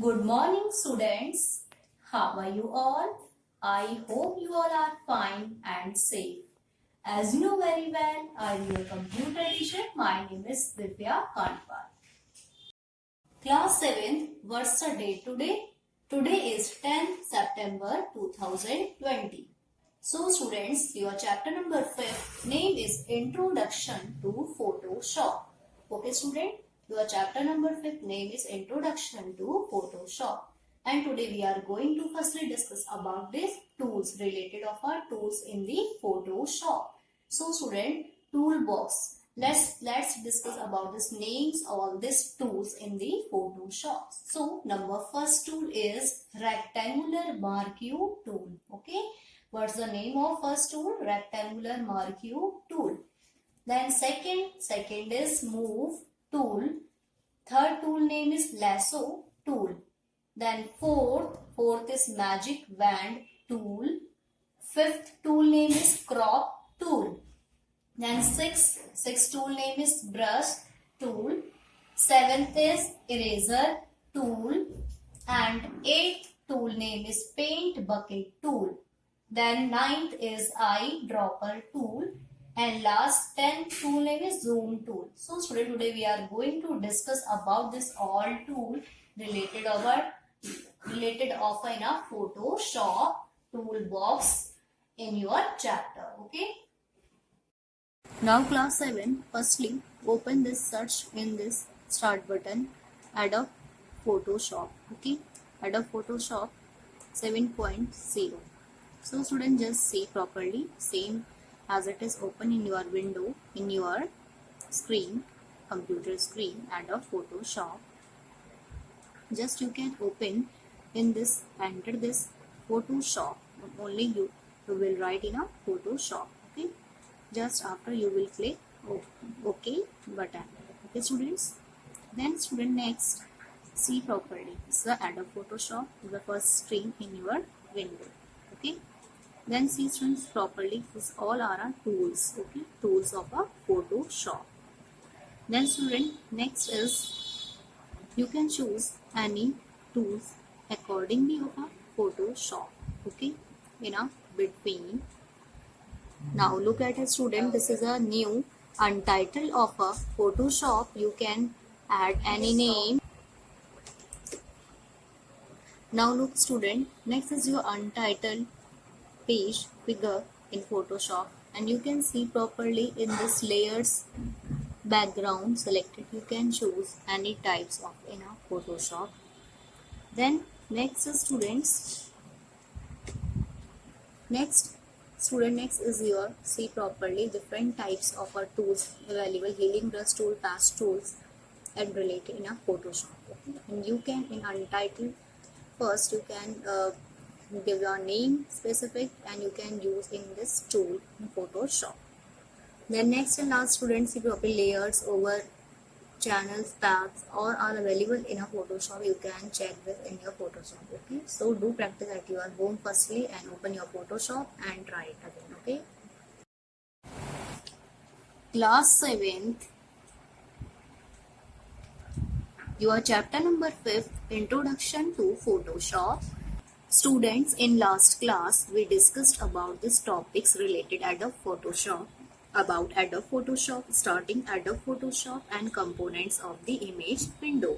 Good morning, students. How are you all? I hope you all are fine and safe. As you know very well, I am your computer teacher. My name is Divya Kandpal. Class 7th, what's the date today? Today is 10th September 2020. So students, your chapter number 5 name is Introduction to Photoshop. Okay student, your chapter number 5 name is Introduction to Photoshop. And today we are going to firstly discuss about these tools related of our tools in the Photoshop. So student, toolbox. Let's discuss about these names of all these tools in the Photoshop. So number first tool is rectangular marquee tool. Okay. What's the name of first tool? Rectangular marquee tool. Then second is move tool. Third tool name is lasso tool. Then fourth is magic wand tool. Fifth tool name is crop tool. Then sixth tool name is brush tool. Seventh is eraser tool. And eighth tool name is paint bucket tool. Then ninth is eyedropper tool. And last 10th tool name is zoom tool. So student, today we are going to discuss about this all tool related of in a Photoshop toolbox in your chapter. Okay. Now class 7, firstly open this search in this start button, Adobe Photoshop. Okay, Adobe Photoshop 7.0. So student, just see properly, same as it is open in your window, in your screen, computer screen, Adobe Photoshop. Just you can open in this, enter this Photoshop, only you will write in a Photoshop. Okay, just after you will click OK button. Okay students, then student next see properly, this is the Adobe Photoshop, the first screen in your window. Okay, then see students properly, this all are our tools. Okay, tools of a Photoshop. Then student next is you can choose any tools accordingly of a Photoshop. Okay, in a between. Now look at a student, this is a new untitled of a Photoshop. You can add any name. Now look student, next is your untitled page figure in Photoshop, and you can see properly in this layers background selected. You can choose any types of in a Photoshop. Then next is students, next is your see properly different types of our tools available, healing brush tool, patch tools and related in a Photoshop. Okay? And you can in untitled, first you can give your name specific and you can use in this tool in Photoshop. Then next and last students, see properly layers, over, channels, tabs all are available in a Photoshop. You can check this in your Photoshop. Okay, so do practice at your home firstly and open your Photoshop and try it again. Okay. Class 7th, your chapter number 5, Introduction to Photoshop. Students, in last class we discussed about these topics related Adobe Photoshop, about Adobe Photoshop, starting Adobe Photoshop and components of the image window.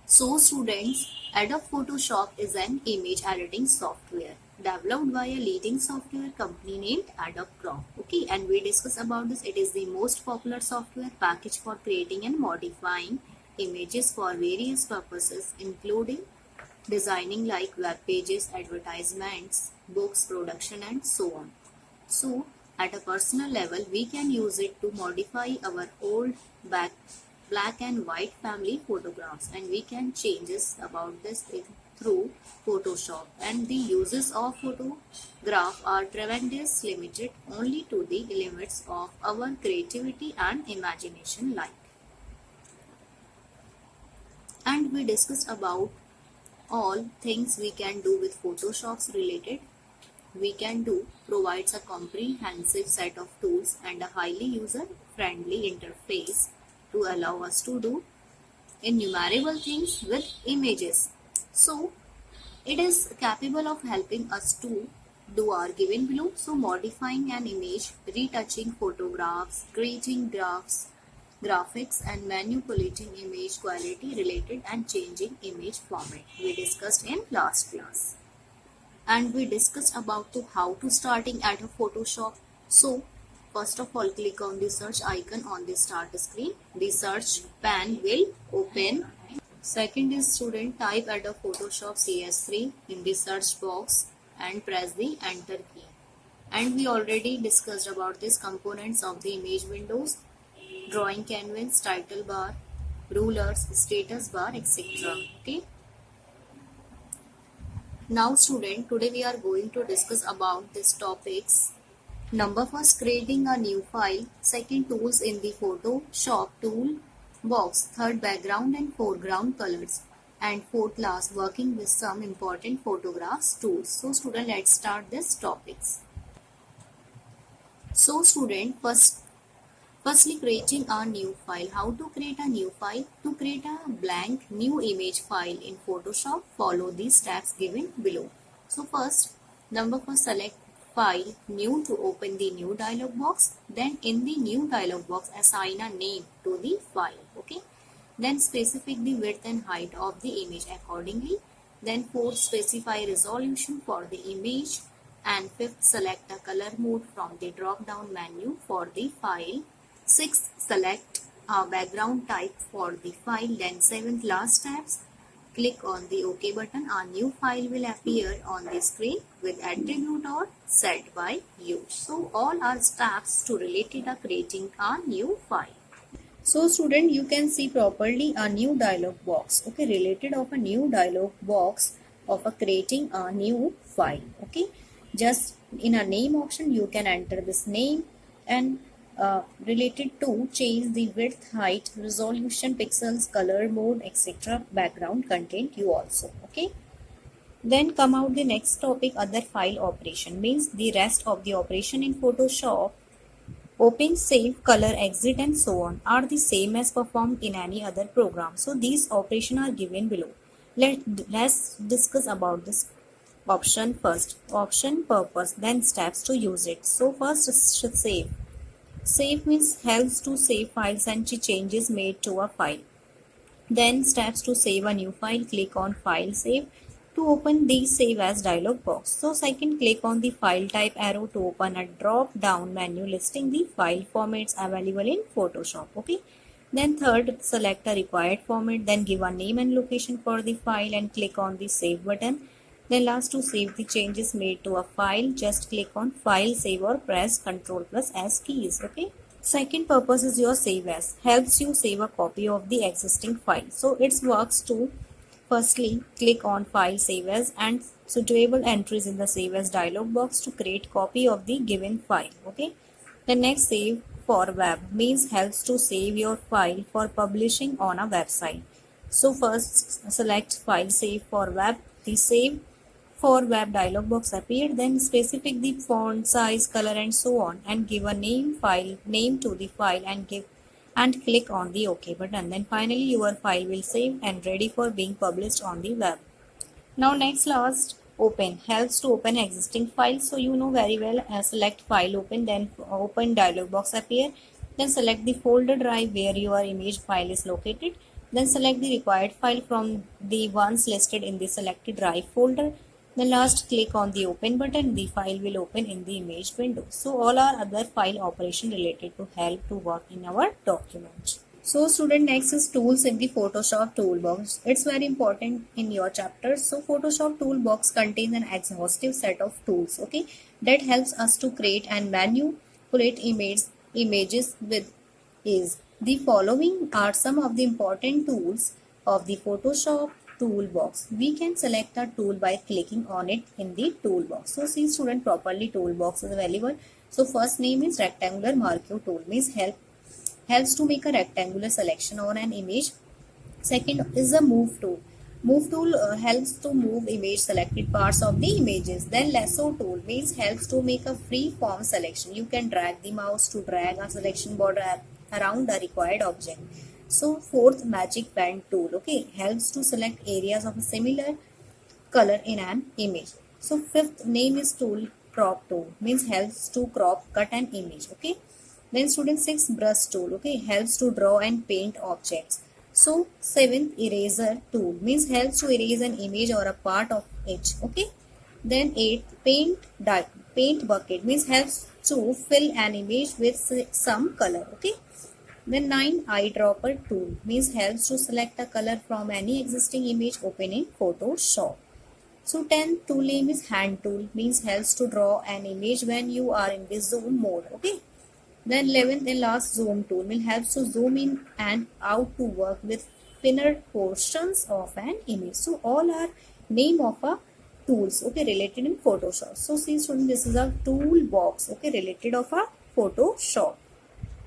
So students, Adobe Photoshop is an image editing software developed by a leading software company named Adobe Chrome. Okay, and we discuss about this. It is the most popular software package for creating and modifying images for various purposes, including designing like web pages, advertisements, books, production and so on. So at a personal level, we can use it to modify our old black and white family photographs, and we can changes about this through Photoshop. And the uses of photograph are tremendously limited only to the limits of our creativity and imagination like. And we discussed about all things we can do with Photoshop's related. We can do provides a comprehensive set of tools and a highly user-friendly interface to allow us to do innumerable things with images. So it is capable of helping us to do our given below. So modifying an image, retouching photographs, creating graphs, graphics and manipulating image quality related and changing image format. We discussed in last class. And we discussed about how to starting at a Photoshop. So first of all, click on the search icon on the start screen. The search pane will open. Second is student type at a Photoshop CS3 in the search box and press the enter key. And we already discussed about these components of the image windows: drawing canvas, title bar, rulers, status bar, etc. Okay. Now student, today we are going to discuss about these topics. Number first, creating a new file. Second, tools in the Photoshop tool box. Third, background and foreground colors. And fourth, last, working with some important photographs tools. So student, let's start these topics. So student, firstly creating a new file. How to create a new file? To create a blank new image file in Photoshop, follow these steps given below. So first, number first, select file new to open the new dialog box. Then in the new dialog box, assign a name to the file. Okay. Then specify the width and height of the image accordingly. Then fourth, specify resolution for the image. And fifth, select a color mode from the drop down menu for the file. Sixth, select a background type for the file. Then seventh, last steps, click on the OK button. A new file will appear on the screen with attribute or set by you. So all are steps to related to creating a new file. So student, you can see properly a new dialog box. Okay, related of a new dialog box of creating a new file. Okay, just in a name option you can enter this name and related to change the width, height, resolution, pixels, color mode, etc. background content you also. Okay. Then come out the next topic, other file operation, means the rest of the operation in Photoshop. Open, save, color, exit and so on are the same as performed in any other program. So these operations are given below. Let's discuss about this option first. Option, purpose, then steps to use it. So first, save. Save means helps to save files and changes made to a file. Then steps to save a new file. Click on File Save to open the Save As dialog box. So second, click on the File Type arrow to open a drop down menu listing the file formats available in Photoshop. Okay. Then third, select a required format. Then give a name and location for the file and click on the Save button. Then last, to save the changes made to a file, just click on File Save or press Ctrl+S keys. Okay. Second purpose is your Save As. Helps you save a copy of the existing file. So it works to firstly click on File Save As and suitable entries in the Save As dialog box to create copy of the given file. Okay. The next, Save for Web means helps to save your file for publishing on a website. So first select File Save for Web. The Save for Web dialog box appeared. Then specify the font size, color and so on and give a name to the file and click on the OK button. Then finally your file will save and ready for being published on the web. Now next, last, open helps to open existing files. So you know very well, select file open, then open dialog box appear. Then select the folder drive where your image file is located. Then select the required file from the ones listed in the selected drive folder. Then last, click on the open button. The file will open in the image window. So all are other file operation related to help to work in our document. So student, next is tools in the Photoshop toolbox. It's very important in your chapter. So Photoshop toolbox contains an exhaustive set of tools, okay, that helps us to create and manipulate images with ease. The following are some of the important tools of the Photoshop toolbox. We can select a tool by clicking on it in the toolbox. So see student, properly toolbox is available. So first name is rectangular marquee tool, means helps to make a rectangular selection on an image. Second is a move tool. Move tool helps to move image selected parts of the images. Then lasso tool means helps to make a free form selection. You can drag the mouse to drag a selection border around the required object. So fourth, magic band tool, okay, helps to select areas of a similar color in an image. So fifth name is tool, crop tool, means helps to crop, cut an image, okay. Then student, sixth, brush tool, okay, helps to draw and paint objects. So seventh, eraser tool, means helps to erase an image or a part of it, okay. Then eighth, paint bucket, means helps to fill an image with some color, okay. Then 9, eyedropper tool, means helps to select a color from any existing image open in Photoshop. So 10, tool name is hand tool, means helps to draw an image when you are in the zoom mode, okay. Then 11th and last, zoom tool, means helps to zoom in and out to work with thinner portions of an image. So all are name of a tools, okay, related in Photoshop. So see student, this is a toolbox, okay, related of a Photoshop.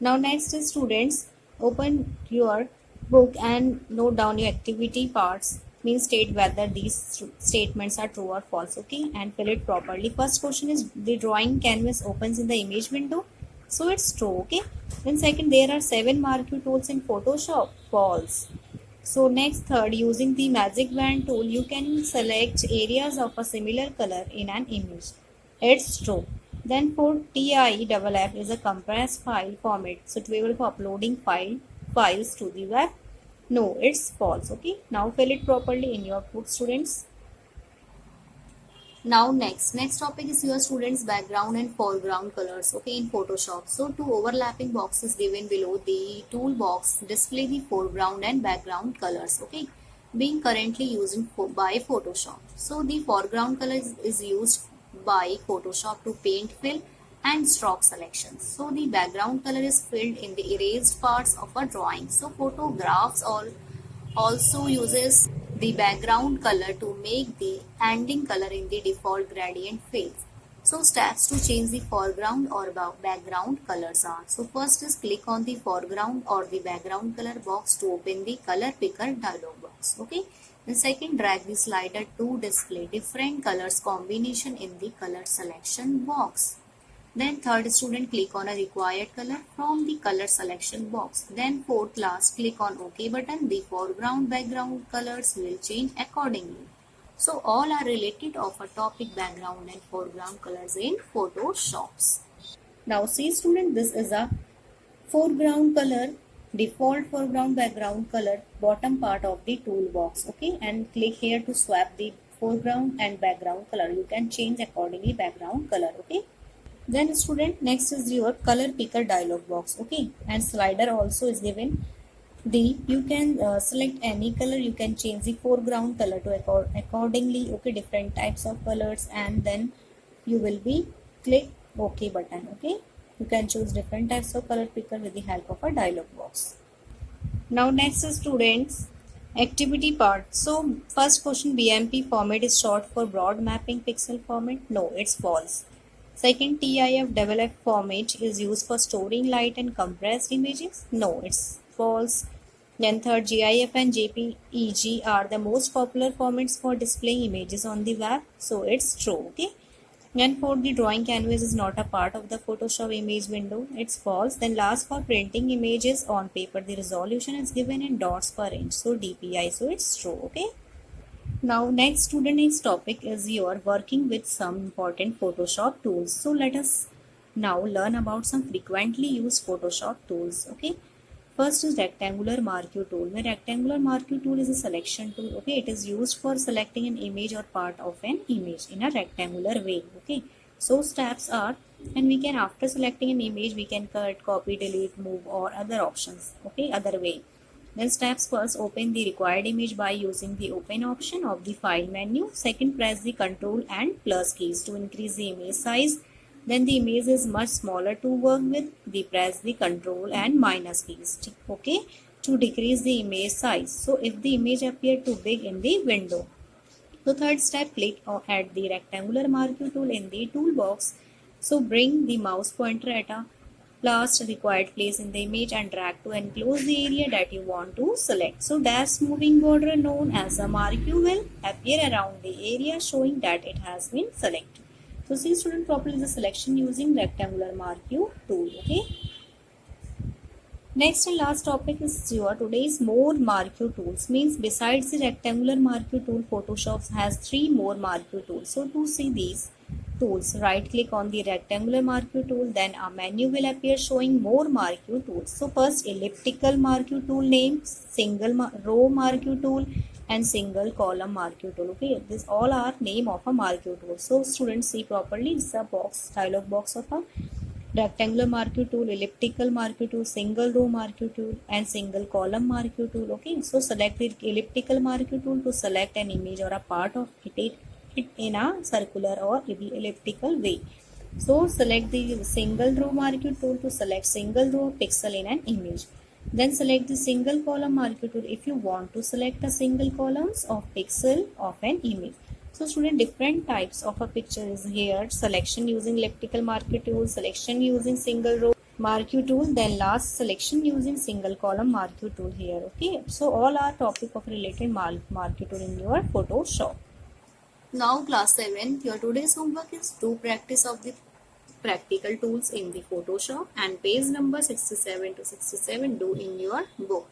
Now next is students, open your book and note down your activity parts, means state whether these statements are true or false, okay, and fill it properly. First question is, the drawing canvas opens in the image window, so it's true, okay. Then second, there are 7 marquee tools in Photoshop, false. So next, third, using the magic band tool you can select areas of a similar color in an image, it's true. Then for TIFF is a compressed file format suitable for uploading files to the web. No, it's false, okay. Now fill it properly in your book, students. Now next topic is your students background and foreground colors, okay, in Photoshop. So two overlapping boxes given below the toolbox display the foreground and background colors, okay, being currently used by Photoshop. So the foreground color is used by Photoshop to paint, fill and stroke selections. So the background color is filled in the erased parts of a drawing. So photographs also uses the background color to make the ending color in the default gradient phase. So steps to change the foreground or background colors are, so first is click on the foreground or the background color box to open the color picker dialog box, okay. Then second, drag the slider to display different colors combination in the color selection box. Then third, student, click on a required color from the color selection box. Then fourth, last, click on OK button. The foreground background colors will change accordingly. So all are related of a topic background and foreground colors in Photoshops. Now see student, this is a foreground color, default foreground background color, bottom part of the toolbox, okay, and click here to swap the foreground and background color. You can change accordingly background color, okay. Then student, next is your color picker dialog box, okay, and slider also is given. You can select any color, you can change the foreground color to accordingly, okay, different types of colors, and then you will be click OK button, okay. You can choose different types of color picker with the help of a dialog box. Now next is students activity part. So first question, BMP format is short for broad mapping pixel format. No, it's false. Second, TIFF format is used for storing light and compressed images. No, it's false. Then third, GIF and JPEG are the most popular formats for displaying images on the web. So it's true, okay. And fourth, the drawing canvas is not a part of the Photoshop image window. It's false. Then last, for printing images on paper, the resolution is given in dots per inch. So DPI. So it's true, okay. Now next student's topic is your working with some important Photoshop tools. So let us now learn about some frequently used Photoshop tools, okay. First is rectangular marquee tool. The rectangular marquee tool is a selection tool, okay. It is used for selecting an image or part of an image in a rectangular way, okay. So steps are, and we can, after selecting an image, we can cut, copy, delete, move or other options, okay, other way. Then steps, first, open the required image by using the open option of the file menu. Second, press the Ctrl and plus keys to increase the image size. Then the image is much smaller to work with. Press the Ctrl and minus keys, okay, to decrease the image size. So if the image appears too big in the window. So third step, click at the rectangular marquee tool in the toolbox. So bring the mouse pointer at a last required place in the image and drag to enclose the area that you want to select. So dash moving border known as a marquee will appear around the area showing that it has been selected. So see student, properly the selection using rectangular marquee tool, okay. Next and last topic is your today's more marquee tools. Means besides the rectangular marquee tool, Photoshop has 3 more marquee tools. So to see these tools, right click on the rectangular marquee tool, then a menu will appear showing more marquee tools. So first elliptical marquee tool name, single row marquee tool and single column marquee tool. Okay, these all are name of a marquee tool. So students see properly, it's a box, dialog box of a rectangular marquee tool, elliptical marquee tool, single row marquee tool and single column marquee tool. Okay, so select the elliptical marquee tool to select an image or a part of it in a circular or elliptical way. So select the single row marquee tool to select single row pixel in an image. Then select the single column marquee tool if you want to select a single columns of pixel of an image. So student, different types of a picture is here. Selection using elliptical marquee tool, selection using single row marquee tool, then last selection using single column marquee tool here. Okay, so all are topic of related marquee tool in your Photoshop. Now class 7, your today's homework is do practice of the practical tools in the Photoshop and page number 67 to 67 do in your book.